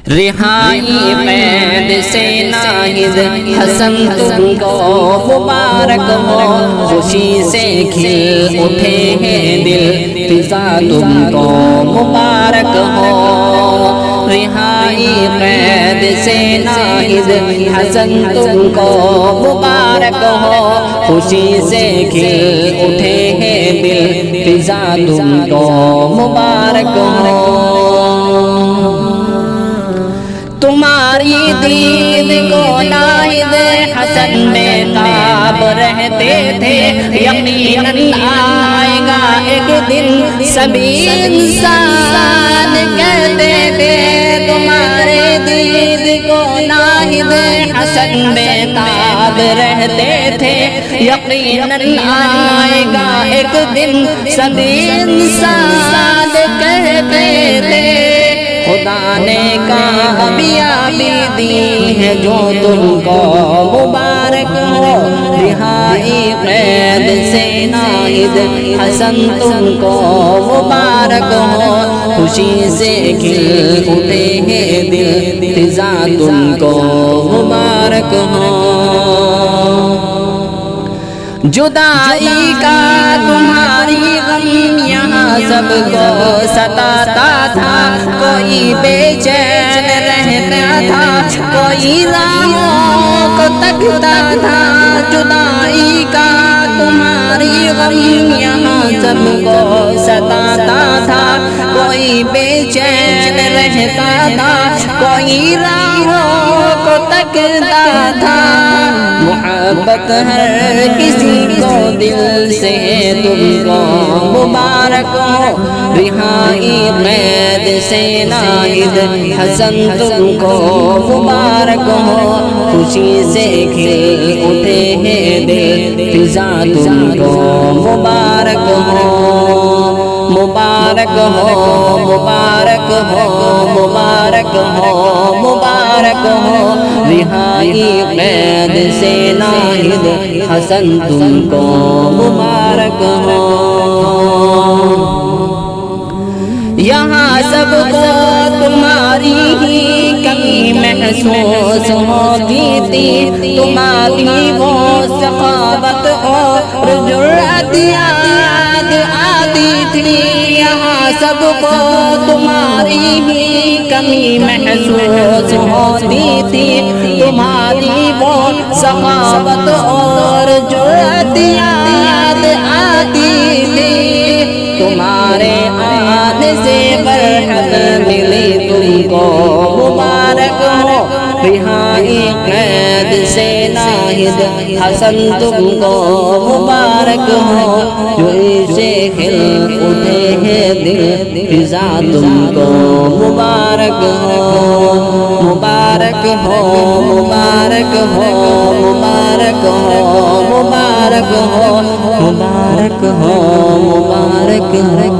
رہائی قید سے ناہید حسن تم کو مبارک ہو، خوشی سے کھل اٹھے ہیں دل فضا تم کو مبارک ہو۔ رہائی قید سے ناہید حسن تم کو مبارک ہو، خوشی سے کھل اٹھے ہیں دل فضا تم کو مبارک ہو۔ تمہاری دید کو ناہید حسن بے تاب رہتے تھے، یقیناً آئے گا ایک دن سبھی انسان کہتے تھے۔ تمہاری دید کو ناہید حسن بے تاب رہتے تھے، یقیناً آئے گا ایک دن سبھی انسان کہتے تھے۔ خدا نے کامیابی دی ہے جو تم کو مبارک ہو، رہائی قید سے ناہید حسن تم کو مبارک ہو، خوشی سے کھل اٹھے ہیں دل فضا تم کو مبارک ہو۔ جدائی کا تمہاری غم یہاں سب کو ستاتا تھا، کوئی بے چین رہتا تھا، کوئی راہوں کو تکتا تھا۔ جدائی کا تمہاری غم یہاں سب کو ستاتا تھا، کوئی بے چین رہتا تھا، کوئی راہوں کو تکتا تھا۔ محبت ہر کسی کو دل سے تم کو مبارک ہو، رہائی قید سے ناہید حسن تم کو مبارک ہو، خوشی سے کھل اٹھے ہیں دل فضا تم کو مبارک ہو۔ مبارک ہو، مبارک ہو، مبارک ہو، مبارک ہو، رہائی قید سے ناہید حسن تم کو مبارک ہو۔ یہاں سب کو تمہاری ہی کمی محسوس ہوتی تھی، تمہاری وہ سخاوت اور جرأت یاد آتی تھی۔ یہاں سب کو تمہاری ہی کمی محسوس ہوتی تھی، تمہاری وہ سخاوت اور جرأت یاد آتی تھی۔ تمہارے آنے سے برکت ملی تم کو مبارک ہو، رہائی قید سے ناہید حسن تم کو مبارک ہو، جو سے کھل اٹھے ہیں دل فضا تم کو مبارک ہو۔ مبارک ہو، مبارک ہو، مبارک ہو، مبارک ہو، مبارک ہو، مبارک ہو۔